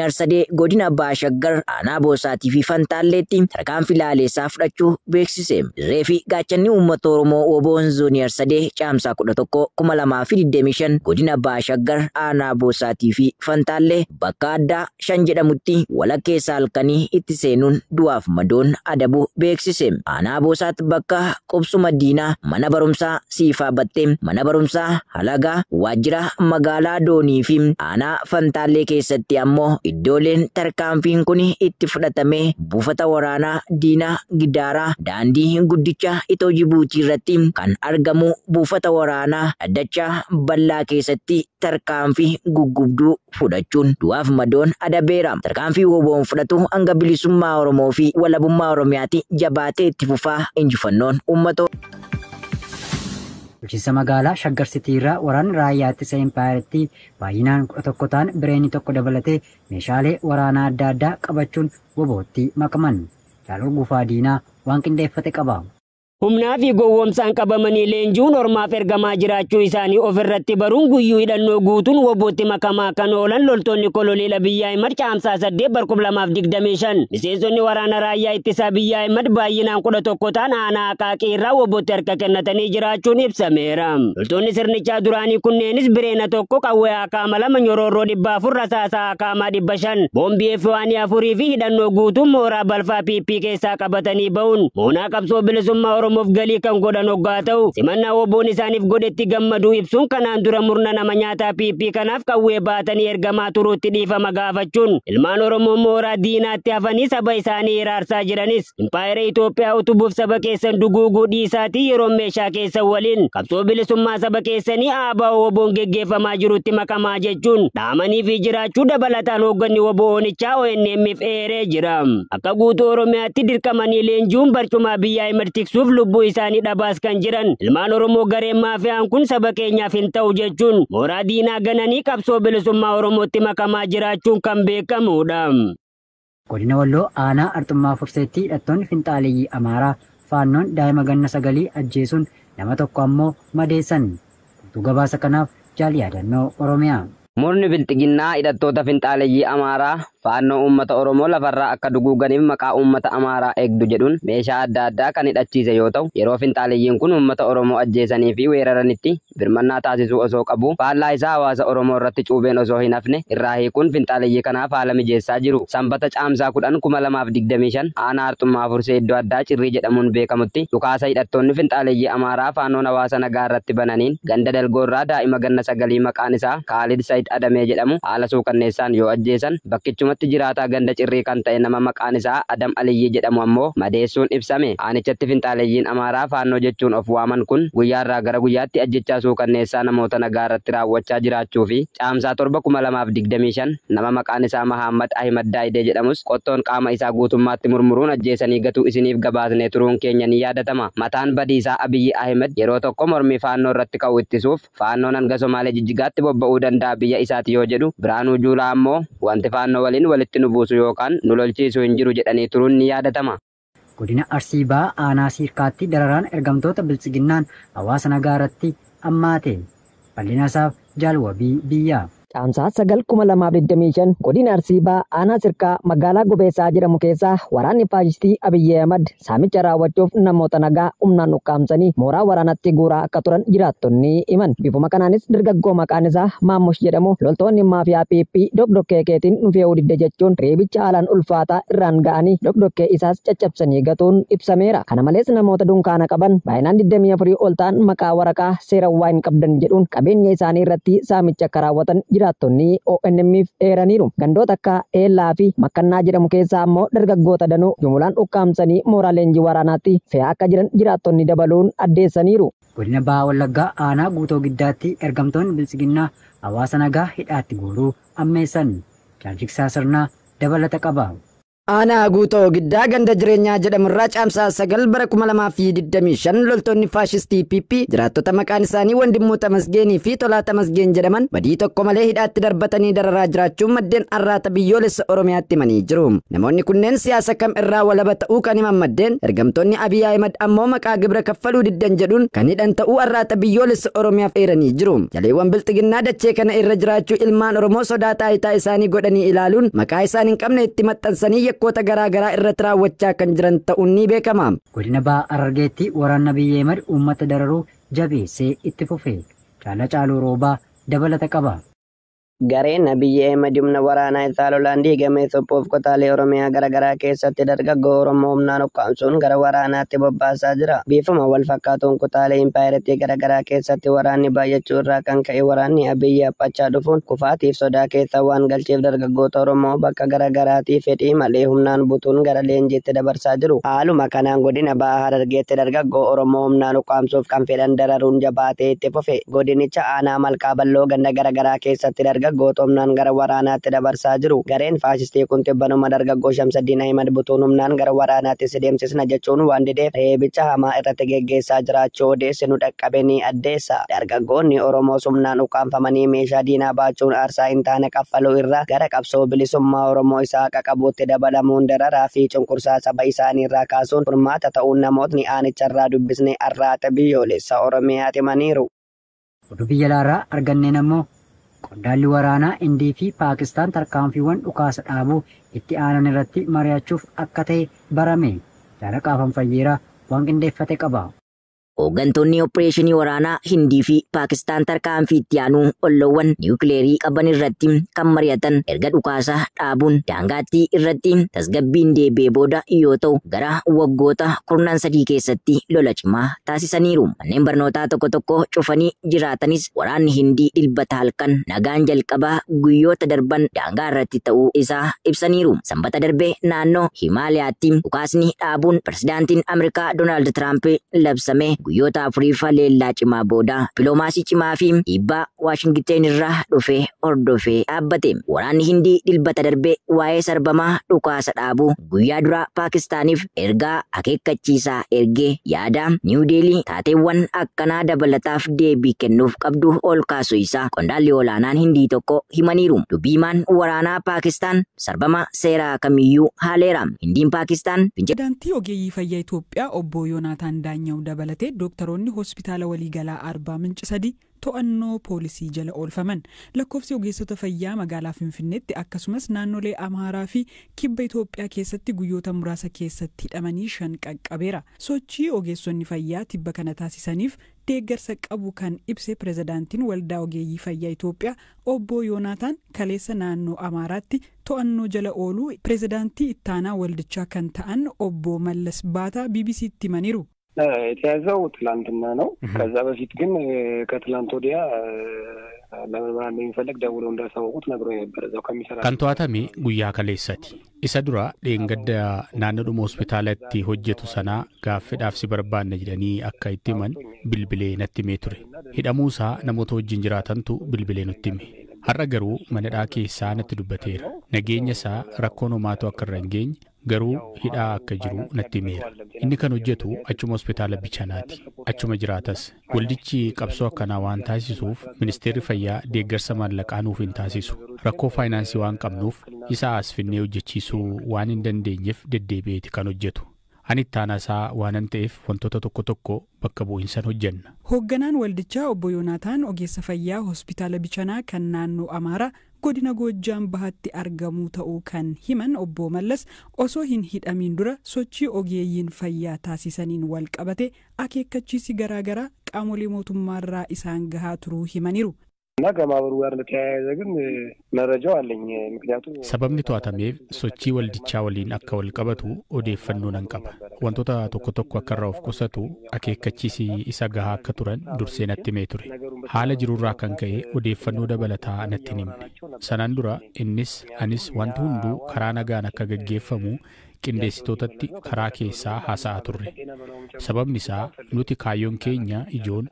Arsadee godina Abbaa Shaggar aanaa Boosaatii fi Fantaalleetti tarkaanfii laaleessaa fudhachuu beeksise. Dirree fi gaachanni uummata Oromoo WBO'n zoonii Arsadee caamsaa 11 2025 godina Abbaa Shaggar aanaa Boosaatii fi Fantaallee bakka addaa Shan jedhamutti walakkeessa halkanii itti seenuun du'aaf madoon adabuu beeksise. Aanaa Boosaatti bakka qubsuma diinaa mana barumsaa Siifaa Battee, mana barumsaa Halagaa, waajjira magaalaa Doonii fi aanaa Fantaallee keessatti ammoo iddooleen tarkaanfiin kun itti fudhatamee buufata waraanaa diinaa Gidaaraa daandii guddicha Itoo Jibuutii irratti kan argamu buufata waraanaa Dhaddachaa Bal'aa keessatti tarkaanfii guggubduu fudhachuun du'aaf madoon adabeera. Tarkaanfii WBO'n fudhatu hanga bilisummaa Oromoo fi walabummaa Oromiyaatti jabaatee itti fufaa. Injifannoon uummata. Bulchiinsa magaalaa Shaggar Sitii irraa waraanni raayyaa ittisa Impaayiritti baay'inaan 11 ta'an bireenii tokko dabalatee meeshaalee waraanaa adda addaa qabachuun WBO'tti makaman. Jaaloo Gufaa Diinaa waan qindeeffate qaba. Humnaa fi gowwoomsaan qabamanii leenjuun ormaaf ergamaa jiraachuu isaanii ofirratti baruun guyyuu hidhannoo guutuun WBO'tti makamaa kan oolan loltoonni koloneela Abiyyi Ahimad caamsaa 8 bara 2025 miseensonni waraana raayyaa ittisaa Abiyyi Ahimad baay'inaan 11 ta'an aanaa Aqaaqii irraa WBO'tti harka kennatanii jiraachuun ibsameera. Loltoonni sirnichaa duraanii kunneenis bireena tokko, qawwee akaama 2, nyororroo 400, rasaasaa akaamaa 500, boombii F4 fi hidhannoo guutuun mooraa balfaa PP keessaa qabatanii ba'uun moonaa qabsoo bilisummaa Oromoof galii kan godhan hoggaa ta'u simannaa WBO'n isaaniif godhetti gammaduu ibsuun kanaan dura murna nama nyaataa PP kanaaf qawwee baatanii ergamaa turuutti dhiifama gaafachuun ilmaan Oromoo mooraa diinaatti hafanii saba isaanii hiraarsaa jiranis impaayera Itoophiyaa utubuuf saba keessan duguuguu dhiisaatii yeroo meeshaa keessan waliin qabsoo bilisummaa saba keessanii aabaa WBO'n geggeeffamaa jirutti makamaa jechuun dhaamanii fi jiraachuu dabalataan hoogganni WBO'nichaa ONM'if eeree jira. Akka guutuu Oromiyaatti dirqamanii leenjuun barcuma Abiyyi Ahimad tiksuuf lubbuu isaanii dhabaas kan jiran ilmaan Oromoo gareen maafiyaan kun saba keenyaaf hin ta'u jechuun mooraa diinaa gananii qabsoo bilisummaa Oromootti makamaa jiraachuun kan beekamudha. Godina Walloo aanaa Arxummaa Furseetti hidhattoonni finxaaleeyyii Amaaraa faannoon daa'ima ganna 9 ajjeesuun nama tokko ammoo madeessan. Guutuu gabaasa kanaaf Jaal Yaadannoo Oromiyaa. Murni bilxiginnaa hidhattoota finxaaleeyyii Amaaraa faannoo uummata Oromoo lafarraa akka duguuganiif maqaa uummata Amaaraa eegdu jedhuun meeshaa adda addaa kan hidhachiise yoo ta'u yeroo finxaaleeyyiin kun uummata Oromoo ajjeesanii fi weeraranitti birmannaa taasisuu osoo qabu faallaa isaa hawaasa Oromoo irratti cuubeen osoo hin hafne irraa hiikuun finxaaleeyyii kanaaf haala mijeessaa jiru. Sanbata caamsaa 10 2025 aanaa Arxummaa Fursee iddoo addaa Cirrii jedhamuun beekamutti dhukaasa hidhattoonni finxaaleeyyii Amaaraa faannoon hawaasa nagaa irratti bananiin ganda Dalgoorraa daa'ima ganna 9 maqaan isaa Kaalid Said Adamee jedhamu haala suukanneessaan yoo ajjeesan bakkichumatti jiraataa ganda Cirrii kan ta'e nama maqaan isaa Adam Aliyyi jedhamu ammoo madeessuun ibsame. Aanichatti finxaaleeyyiin Amaaraa faannoo jechuun of waaman kun guyyaarraa gara guyyaatti ajjechaa suukanneessaa namoota nagaa irratti raawwachaa jiraachuu fi caamsaa 7 2025 nama maqaan isaa Mahammad Ahimad Daayidee jedhamus qottoon qaama isaa guutummaatti murmuruun ajjeesanii gatuu isiniif gabaasnee turuun keenya ni yaadatama. Mataan badiisaa Abiyyi Ahimad yeroo tokko mormii faannoo irratti ka'u ittisuuf faannoon hanga Somaalee Jijjigaatti bobba'uu danda'a biyya isaati yoo jedhu Biraanuu Juulaa ammoo wanti faannoo waliin walitti nu buusu yookaan nu lolchiisu hin jiru jedhanii turuun ni yaadatama. Godina Arsii Ba'aa aanaa Siirkaatti dararaan ergamtoota biltsiginnaan hawaasa nagaa irratti hammaate. Bal'ina isaaf Jaal Wabii Biyyaa. Caamsaa 9 2025 godina Arsii Ba'aa aanaa Sirkaa magaalaa Gobeessaa jedhamu keessaa waraanni faashistii Abiyyi Ahimad saamicha raawwachuuf namoota nagaa humnaan ukkaamsanii mooraa waraanatti guuraa akka turan jiraattonni himan. Bifuma kanaanis dargaggoo maqaan isaa Maammosh jedhamu loltoonni maafiyaa PP Dokdokkee keetiin nu fe'uu didde jechuun reebicha haalaan ulfaataa irraan ga'anii Dokdokkee isaas caccabsanii gatuun ibsameera. Kana malees namoota dunkaana qaban baay'inaan 24 ol ta'an maqaa waraqaa seerawwaa hin qabdan jedhuun qabeenya isaanii irratti saamicha akka raawwatan jiraattonni ONM'if eeraniiru. Gandoota akka Eelaa fi Makkannaa jedhamu keessaa ammoo dargaggoota danuu jumulaan ukkaamsanii mooraa leenjii waraanaatti fe'aa akka jiran jiraattonni dabaluun addeessaniiru. Godina Ba'aa Wallaggaa aanaa Guutoo Giddaatti ergamtoonni biltsiginnaa hawaasa nagaa hidhaatti guuruu ammeessan. Jaalchiksaa sirnaa dabalata qaba. Aanaa guutoo giddaa ganda jireenyaa jedhamurraa caamsaa 9 bara 2025 loltoonni faashistii PP jiraattota maqaan isaanii Wandimmoo Tamasgeenii fi Tolaa Tamasgeen jedhaman badii tokko malee hidhaatti darbatanii dararaa jiraachuun maddeen arraata biyyoolessa Oromiyaatti himanii jiru. Namoonni kunneen siyaasa kam irraa walaba ta'uu kan himan maddeen ergamtoonni Abiy Ahmed ammoo maqaa gibira kaffaluu diddan jedhuun kan hidhan ta'uu arraata biyyoolessa Oromiyaaf eeranii jiru. Jaleewwan bilxiginnaa dachee kana irra jiraachuu ilmaan Oromoo sodaa taayitaa isaanii godhanii ilaaluun maqaa isaan hin qabne itti maxxansanii yakkoota garaagaraa irratti raawwachaa kan jiran ta'uun ni beekama. Godina Bahaa Harargeetti waraanni Abiy Ahmed uummata dararuu jabeessee itti fufee Caaluu Roobaa dabalata qaba. Gareen Abiy Ahmed humna waraanaa isaa lolaan diigamee sophoof kutaalee Oromiyaa garaagaraa keessatti dargaggoo Oromoo humnaan ukkaamsuun gara waraanaatti bobbaasaa jira. Bifuma wal fakkaatuun kutaalee impaayireetii garaagaraa keessatti waraanni baay'achuu irraa kan ka'e waraanni Abiy haphachaa dhufuun kufaatiif sodaa keessa waan galcheef dargaggoota Oromoo bakka garaagaraatti fedhii malee humnaan butuun gara leenjiitti dabarsaa jiru. Haaluma kanaan godina Bahaa Harargeetti dargaggoo Oromoo humnaan ukkaamsuuf kan fedhan dararuun jabaatee itti fufe. Godinicha aanaa Malkaa Balloo ganda garaagaraa keessatti dargaggoota humnaan gara waraanaatti dabarsaa jiru. Gareen faashistii kun tibbanuma dargaggoo Shamsaddiin Ahimad butuun humnaan gara waraanaatti si deemsisna jechuun waan dideef reebicha hamaa irratti geggeessaa jiraachuu odeessi nu dhaqqabe ni addeessa. Dargaggoonni Oromoo humnaan ukkaanfamanii meeshaa diinaa baachuun aarsaa hin taane kaffaluu irraa gara qabsoo bilisummaa Oromoo isaa qaqqabuutti dabalamuun dararaa fi cunqursaa saba isaanii irraa kaasuun furmaata ta'uun namootni aanicharraa dubbisne arraata biyyoolessa Oromiyaatti himaniiru. Oduu biyya alaa arganneen ammoo qondaalli waraanaa Indii fi Paakistaan tarkaanfiiwwan dhukaasa dhaabuu itti aanan irratti mari'achuuf akka ta'e barame. Jaalaqaafan Fayyeeraa waan qindeeffate qaba. Hooggantoonni opereeshinii waraanaa Hindii fi Paakistaan tarkaanfii itti aanuu olloowwan niwukileerii qaban irratti kan mari'atan erga dhukaasa dhaabuun daangaatti irratti tasgabbiin deebi'ee booda yoo ta'u gara waggoota 13 keessatti lola cimaa taasisaniiru. Manneen barnootaa tokko tokko cufanii jiraatanis waraanni Hindii dilbata halkan nagaan jalqabaa guyyoota darban daangaa irratti ta'uu isaa ibsaniiru. Sanbata darbee naannoo Himaalayaatti dhukaasni dhaabuun pirezidaantiin Ameerikaa Doonaald Tiraamp labsame. Guyyoota afuriif leellaa cimaa booda dippiloomaasii cimaa fi dhiibbaa Waashingteen irraa dhufee hordofee dhaabbate. Waraanni Hindii dilbata darbee waa'ee sarbamaa dhukaasa dhaabuu guyyaa duraa Paakistaaniif ergaa akeekkachiisaa ergee yaada Niiw Deelii taateewwan akkanaa dabalataaf deebii kennuuf qabdu ol kaasuu isaa qondaalli olaanaan Hindii tokko himaniiru. Dubbiimaan waraanaa Paakistaan sarbama seeraa kamiyyuu haaleera. Hindiin Paakistaan pirezidaantii ogeeyyii fayyaa Itoophiyaa obbo Yoonaataan Daanyaw dabalatee dooktaroonni hospitaala waliigalaa Arbaa Minci 3 to'annoo poolisii jala oolfaman. Lakkoofsi ogeessota fayyaa magaalaa Finfinneetti akkasumas naannolee Amaaraa fi Kibba Itoophiyaa keessatti guyyoota muraasa keessatti hidhamanii 5 qaqqabeera. Sochii ogeessonni fayyaa tibba kana taasisaniif deeggarsa qabu kan ibse pirezidaantiin waldaa ogeeyyii fayyaa Itoophiyaa obbo Yoonaataan kaleessa naannoo Amaaraatti to'annoo jala ooluu pirezidaantii ittaanaa waldichaa kan ta'an obbo Mallas Baataa BBC'tti himaniiru. የተያዘው ትላንትና ነው። ከዛ በፊት ግን ከትላንት ወዲያ ለምርመራ እንደሚፈልግ ደውለው እንዳሳወቁት ነግሮኝ ነበር። እዛው ከሚሰራ kan to'atame guyyaa kaleessati. Isa dura dheengadda naannoodhuma hospitaalatti hojjetu sanaa gaaffiidhaaf si barbaanna jedhanii akka itti himan bilbilee natti himee ture. Hidhamuusaa namoota wajjin jiraatantu bilbilee nutti hime. Har'a garuu manadhaa keessaa natti dubbateera. Nageenya isaa rakkoon homaatu akka irra hin geenye garuu hidhaa akka jiru natti himeera. Inni kan hojjetu achuma hospitaala Bichanaati. Achuma jiraatas. Waldichi qabsoo akkanaa waan taasisuuf ministeerri fayyaa deeggarsa maallaqaa nuuf hin taasisu. Rakkoo faayinaansii waan qabnuuf isa as finnee hojjechiisuu waan hin dandeenyeef deddeebi'eeti kan hojjetu. Ani ittaanasaa waanan ta'eef wantoota tokko tokko bakka bu'iinsan hojjenna. Hoogganaan waldichaa obbo Yoonaataan ogeessa fayyaa hospitaala Bichanaa kan naannoo Amaaraa godina Goojjaan Bahaatti argamuu ta'uu kan himan obbo Mallas osoo hin hidhamiin dura sochii ogeeyyiin fayyaa taasisaniin wal qabate akeekkachiisi garaagaraa qaamolee mootummaarraa isaan gahaa turuu himaniiru. ከማህበሩ ጋር ለተያያዘ ግን መረጃው አለኝ። ምክንያቱም sababni to'atameef sochii waldichaa waliin akka wal qabatu odeeffannoo nan qaba. Wantoota tokko tokko akka irraa of qusatu akeekkachiisi isa gahaa akka turan dursee natti himee ture. Haala jirurraa kan ka'e odeeffannoo dabalataa natti himne. Sanaan dura innis anis wanti hunduu karaa nagaan akka gaggeeffamu qindeessitootatti karaa keessaa haasa'aa turre. Sababni isaa nuti kaayyoon keenya ijoon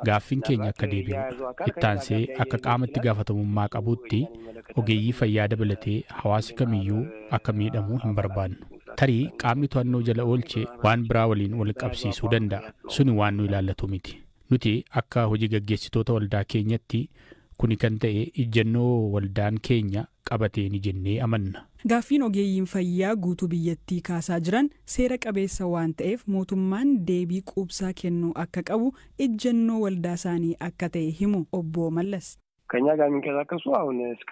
gaaffiin keenya akka deebi'udha. Ittaansee akka qaamatti gaafatamummaa qabutti ogeeyyii fayyaa dabalatee hawaasi kamiyyuu akka miidhamu hin barbaannu. Tarii qaamni to'annoo jala oolchee waan biraa waliin wal qabsiisuu danda'a. Suni waan nu ilaallatu miti. Nuti akka hojii gaggeessitoota waldaa keenyatti kuni kan ta'e ijjennoo waldaan keenya qabateeni jennee amanna. Gaaffiin ogeeyyiin fayyaa guutuu biyyattii kaasaa jiran seera qabeessa waan ta'eef mootummaan deebii quubsaa kennuu akka qabu ijjennoo waldaa isaanii akka ta'e himu obbo Mallas. ከኛ ጋር የሚንቀሳቀሱ አሁን እስከ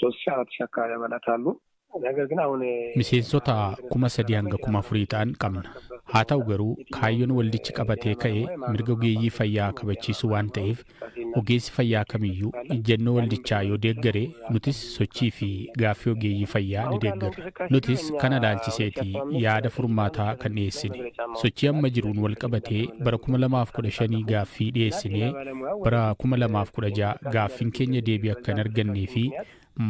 3,000 አካባቢ አባላት አሉ። ነገር ግን አሁን miseensota 3,000 hanga 4,000 ta'an qabna. Haa ta'u garuu kaayyoon waldichi qabatee ka'e mirga ogeeyyii fayyaa kabachiisuu waan ta'eef ogeessi fayyaa kamiyyuu ijjennoo waldichaa yoo deeggare nutis sochii fi gaaffii ogeeyyii fayyaa ni deeggarra. Nutis kana ilaalchiseetii yaada furmaataa kan dhiyeessine. Sochii amma jiruun wal qabatee bara 2015 gaaffii dhiyeessinee bara 2016 gaaffiin keenya deebii akka hin argannee fi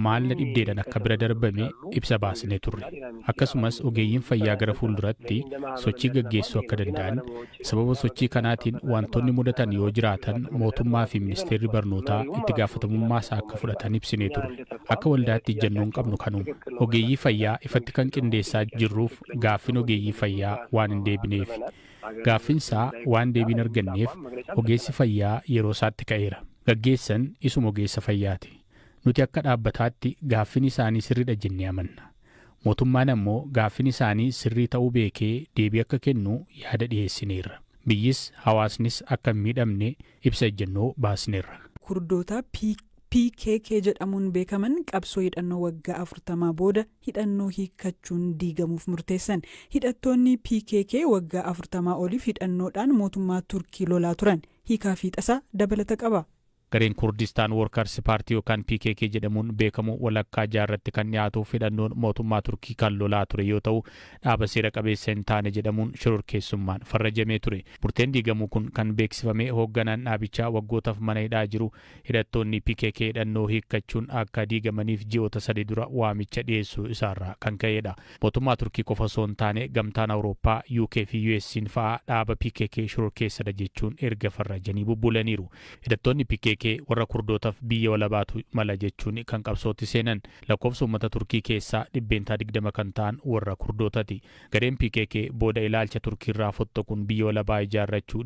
maalla dhibdeedhaan akka bira darbame ibsa baasnee turre. Akkasumas ogeeyyiin fayyaa gara fuulduratti sochii gaggeessuu akka danda'an sababa sochii kanaatiin wantoonni mudatan yoo jiraatan mootummaa fi ministeerri barnootaa itti gaafatamummaa isaa akka fudhatan ibsinee turre. Akka waldaatti ijjennoon qabnu kanuma. Ogeeyyii fayyaa ifatti kan qindeessaa jirruuf gaaffiin ogeeyyii fayyaa waan hin deebineef. Gaaffiin isaa waan deebiin arganneef ogeessi fayyaa yeroo isaatti ka'eera. Gaggeessan isuma ogeessa fayyaati. Nuti akka dhaabbataatti gaaffiin isaanii sirriidha jennee amanna. Mootummaan ammoo gaaffiin isaanii sirrii ta'uu beekee deebii akka kennu yaada dhiyeessineerra. Biyyis hawaasnis akka hin miidhamne ibsa ejjennoo baasneerra. Kurdoota PKK jedhamuun beekaman qabsoo hidhannoo waggaa 40 booda hidhannoo hiikachuun diigamuuf murteessan. Hidhattoonni PKK waggaa 40 oliif hidhannoodhaan mootummaa Turkii lolaa turan. Hiikaa fi tasaa dabalata qaba. Gareen Kurdistaan Workers Party yookaan PKK jedhamuun beekamu walakkaa jaarratti kan dhiyaatuuf hidhannoon mootummaa Turkii kan lolaa ture yoo ta'u dhaaba seera qabeessa hin taane jedhamuun shororkeessummaan farrajamee ture. Murteen diigamuu kun kan beeksifame hoogganaan dhaabichaa waggootaaf mana hidhaa jiru hidhattoonni PKK hidhannoo hiikkachuun akka diigamaniif ji'oota 3 dura waamicha dhiyeessuu isaarraa kan ka'edha. Mootummaa Turkii qofa osoo hin taane gamtaan Awurooppaa UK fi US'n fa'aa dhaaba PKK shororkeessadha jechuun erga farrajanii bubbulaniiru. Hidhattoonni PKK warra Kurdootaaf biyya walabaatu mala jechuun kan qabsootti seenan. Lakkoofsa uummata Turkii keessaa 20% kan ta'an warra Kurdootati. Gareen PKK booda ilaalcha Turkiirraa fottoquun biyya walabaa ijaarrachuu